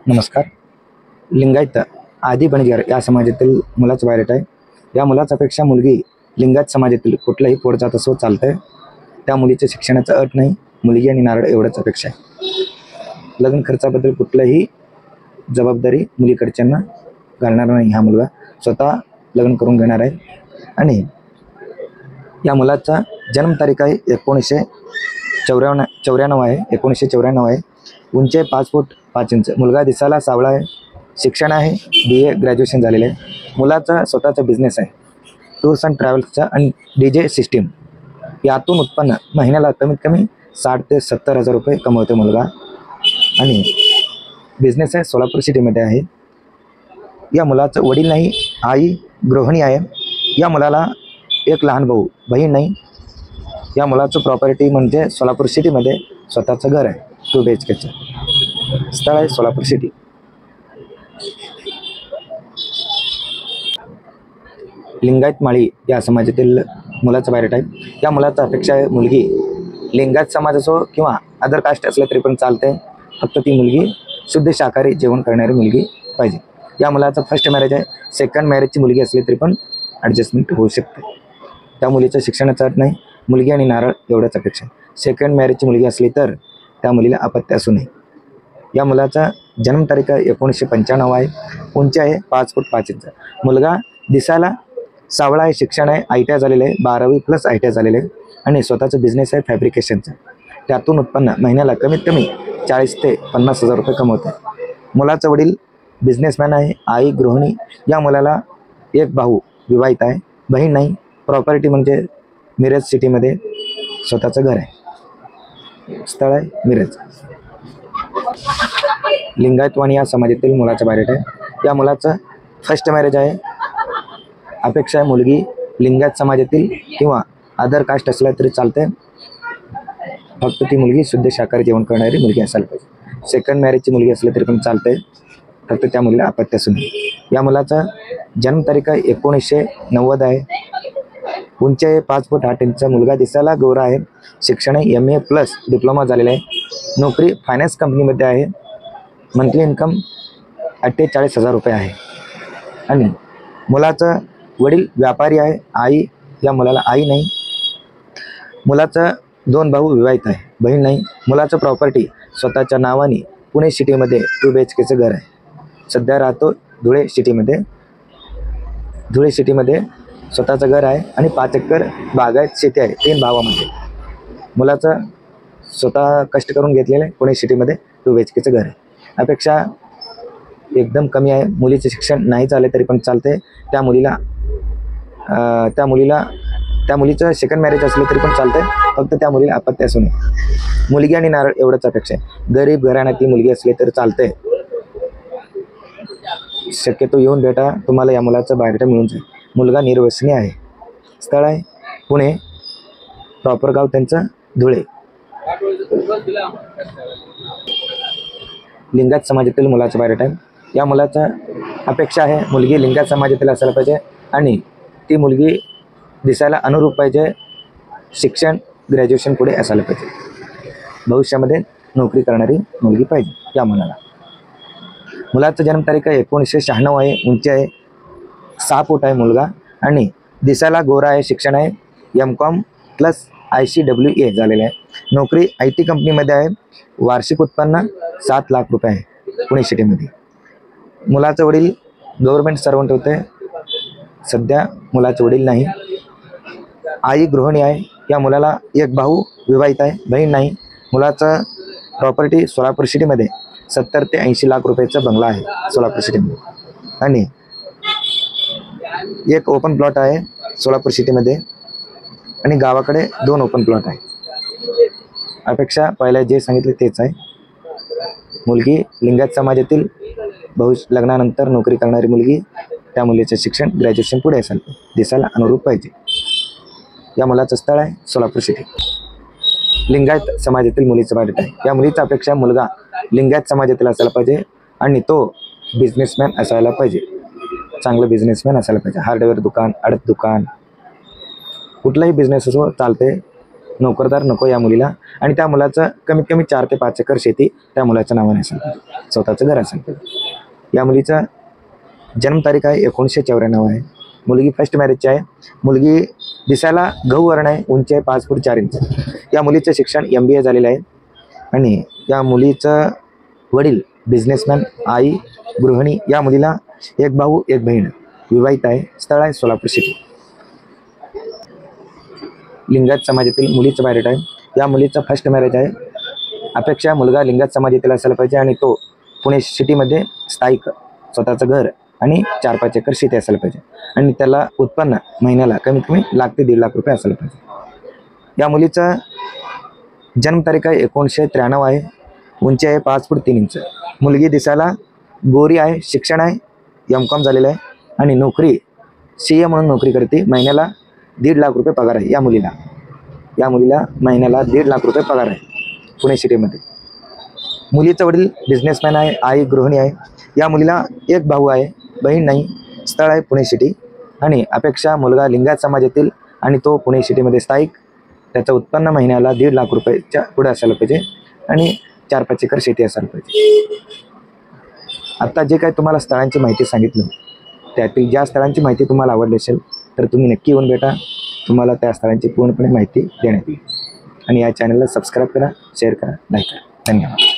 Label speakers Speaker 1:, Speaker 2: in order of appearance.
Speaker 1: नमस्कार. लिंगायत आदी बणिजार या समाजातील मुलाचं बायोडेटा आहे. या मुलाचा अपेक्षा मुलगी लिंगायत समाजातील कुठलाही पोट जात असो चालतंय. त्या मुलीच्या शिक्षणाचा अट नाही. मुलगी आणि नारळ एवढंच अपेक्षा आहे. लग्न खर्चाबद्दल कुठलीही जबाबदारी मुलीकडच्यांना घालणार नाही. हा मुलगा स्वतः लग्न करून घेणार आहे. आणि या मुलाचा जन्मतारीख आहे 1994 आहे. 1994 आहे. उंची 5 फूट 5 इंच. मुलगा दिसायला सावळा आहे. शिक्षण आहे BA ग्रॅज्युएशन झालेलं आहे. मुलाचा स्वतःचा बिझनेस आहे टूर्स अँड ट्रॅव्हल्सचा आणि DJ सिस्टीम. यातून उत्पन्न महिन्याला कमीत कमी 60 ते 70 हजार रुपये कमवतो मुलगा. आणि बिझनेस आहे सोलापूर सिटीमध्ये आहे. या मुलाचं वडील नाही, आई गृहिणी आहे. या मुलाला एक लहान भाऊ बहीण नाही. या मुलाचं प्रॉपर्टी म्हणजे सोलापूर सिटीमध्ये स्वतःचं घर आहे 2 BHKचं. स्थळ आहे सोलापूर सिटी. लिंगायत माळी या समाजातील मुलाचं बायोडेटा आहे. या मुलाचा अपेक्षा आहे मुलगी लिंगायत समाज असो किंवा अदर कास्ट असलं तरी पण चालते. फक्त ती मुलगी शुद्ध शाकाहारी जेवण करणारी मुलगी पाहिजे. या मुलाचं फर्स्ट मॅरेज आहे. सेकंड मॅरेजची मुलगी असली तरी पण ॲडजस्टमेंट होऊ शकते. त्या मुलीचं शिक्षणाचा अट नाही. मुलगी आणि नारळ एवढंच अपेक्षा आहे. सेकंड मॅरेजची मुलगी असली तर त्या मुलीला अपत्य असू नये. या मुलाचा जन्मतारीख 1995 आहे. उंची आहे 5 फूट 5 इंच. मुलगा दिसायला सावळा आहे. शिक्षण आहे ITI झालेलं आहे. 12वी+ ITI झालेलं आहे. आणि स्वतःचं बिझनेस आहे फॅब्रिकेशनचा. त्यातून उत्पन्न महिन्याला कमीत कमी 40 ते 50 हजार रुपये कमवत आहे. मुलाचं वडील बिझनेसमॅन आहे. आई गृहिणी. या मुलाला एक भाऊ विवाहित आहे. बहीण नाही. प्रॉपर्टी म्हणजे मिरज सिटीमध्ये स्वतःचं घर आहे. स्थळ आहे मिरज. लिंगायतवाणी या समाजातील मुलाचं बायोडेटा आहे. या मुलाचं फर्स्ट मॅरेज आहे. अपेक्षा आहे मुलगी लिंगायत समाजातील किंवा अदर कास्ट असला तरी चालते. फक्त ती मुलगी शुद्ध शाकाहारी जेवण करणारी मुलगी असायला पाहिजे. सेकंड मॅरेजची मुलगी असली तरी पण चालते. फक्त त्या मुलीला अपत्य असू नये. या मुलाचा जन्मतारीख 1990 आहे. उंची आहे 5 फूट 8 इंच. मुलगा दिसायला गोरा आहे. शिक्षण आहे MA+ डिप्लोमा झालेला आहे. नोकरी फायनान्स कंपनीमध्ये आहे. मंथली इन्कम 48 हजार रुपये आहे. आणि मुलाचं वडील व्यापारी आहे. आई या मुलाला आई नाही. मुलाचं 2 भाऊ विवाहित आहे. बहीण नाही. मुलाचं प्रॉपर्टी स्वतःच्या नावाने पुणे सिटीमध्ये 2 BHKचं घर आहे. सध्या राहतो धुळे सिटीमध्ये. धुळे सिटीमध्ये स्वतःचं घर आहे आणि 5 एकर बागायत शेती आहे 3 भावामध्ये. मुलाचं स्वतः कष्ट करून घेतलेलं आहे. पुणे सिटीमध्ये 2 BHKचं घर आहे. अपेक्षा एकदम कमी आहे. मुलीचे शिक्षण नाही झाले तरी पण चालते. त्या मुलीचं सेकंड मॅरेज असलं तरी पण चालतंय. फक्त त्या मुलीला अपत्य असू नये. मुलगी आणि नारळ एवढंच अपेक्षा आहे. गरीब घराण्यातली मुलगी असली तर चालतंय. शक्यतो येऊन भेटा. तुम्हाला या मुलाचं बायोडेटा मिळून जाईल. मुलगा निर्व्यसनी आहे. स्थळ आहे पुणे. प्रॉपर गाव त्यांचं धुळे. लिंगायत समाजातील मुलाचं बायोडेटा आहे. या मुलाचा अपेक्षा आहे मुलगी लिंगायत समाजातील असायला पाहिजे आणि ती मुलगी दिसायला अनुरूप पाहिजे. शिक्षण ग्रॅज्युएशन पुढे असायला पाहिजे. भविष्यामध्ये नोकरी करणारी मुलगी पाहिजे या मुलाला. मुलाचं जन्मतारीख 1996 आहे. उंची आहे 6 फूट आहे मुलगा. आणि दिसायला गोरा आहे. शिक्षण आहे MCOM+ ICWA झालेलं आहे. नोकरी IT कंपनीमध्ये आहे. वार्षिक उत्पन्न 7 लाख रुपये आहे पुणे सिटीमध्ये. मुलाचं वडील गव्हर्नमेंट सर्वंट होते. सध्या मुलाचं वडील नाही. आई गृहिणी आहे. या मुलाला एक भाऊ विवाहित आहे. बहीण नाही. मुलाचं प्रॉपर्टी सोलापूर सिटीमध्ये 70 ते 80 लाख रुपयाचा बंगला आहे सोलापूर सिटीमध्ये. आणि एक ओपन प्लॉट आहे सोलापूर सिटीमध्ये आणि गावाकडे 2 ओपन प्लॉट आहे. अपेक्षा पहिल्या जे सांगितले तेच आहे. मुलगी लिंगायत समाजातील लग्नानंतर नोकरी करणारी मुलगी. त्या मुलीचं शिक्षण ग्रॅज्युएशन पुढे असेल. दिसायला अनुरूप पाहिजे. या मुलाचं स्थळ आहे सोलापूर सिटी. लिंगायत समाजातील मुलीचं बायोडेटा आहे. या मुलीचा अपेक्षा मुलगा लिंगायत समाजातील असायला पाहिजे आणि तो बिझनेसमॅन असायला पाहिजे. चांगलं बिझनेसमॅन असायला पाहिजे. हार्डवेअर दुकान, आडत दुकान, कुठलाही बिझनेस असो चालते. नोकरदार नको या मुलीला, आणि त्या मुलाचं कमीत कमी 4 ते 5 एकर शेती त्या मुलाच्या नावाने असेल पाहिजे, स्वतःचं घर असेल पाहिजे. या मुलीचा जन्मतारीख आहे 1994 आहे. मुलगी फर्स्ट मॅरेजची आहे. मुलगी दिसायला गहू वर्ण आहे, उंची आहे 5 फूट 4 इंच. या मुलीचं शिक्षण MBA झालेलं आहे आणि या मुलीचं वडील बिझनेसमॅन, आई गृहिणी. या मुलीला एक भाऊ एक बहीण, विवाहित आहे. स्थळ आहे सोलापूर सिटी. लिंगायत समाजातील मुलीचं बायोडेटा आहे. या मुलीचं फर्स्ट मॅरेज आहे. अपेक्षा मुलगा लिंगायत समाजातील असायला पाहिजे आणि तो पुणे सिटीमध्ये स्थायिक स्वतःचं घर आणि 4-5 एकर शेती असायला पाहिजे आणि त्याला उत्पन्न महिन्याला कमीत कमी लाख ते 1.5 लाख रुपये असायला पाहिजे. या मुलीचा जन्मतारीख आहे 1993 आहे. उंची आहे 5 फूट 3 इंच. मुलगी दिसायला गोरी आहे. शिक्षण आहे MCOM झालेलं आहे आणि नोकरी CA म्हणून नोकरी करते. महिन्याला 1.5 लाख रुपये पगार आहे या मुलीला. महिन्याला 1.5 लाख रुपये पगार आहे पुणे सिटीमध्ये. मुलीचं वडील बिझनेसमॅन आहे. आई गृहिणी आहे. या मुलीला एक भाऊ आहे, बहीण नाही. स्थळ आहे पुणे सिटी आणि अपेक्षा मुलगा लिंगायत समाजातील आणि तो पुणे सिटीमध्ये स्थायिक. त्याचं उत्पन्न महिन्याला 1.5 लाख रुपयाच्या पुढे असायला पाहिजे आणि 4-5 एकर शेती असायला पाहिजे. आत्ता जे काही तुम्हाला स्थळांची माहिती सांगितलं, त्यातील ज्या स्थळांची माहिती तुम्हाला आवडली असेल तर तुम्ही नक्की येऊन भेटा. तुम्हाला त्या स्थळांची पूर्णपणे माहिती देण्यात येईल. आणि या चॅनलला सबस्क्राईब करा, शेअर करा, लाईक करा. धन्यवाद.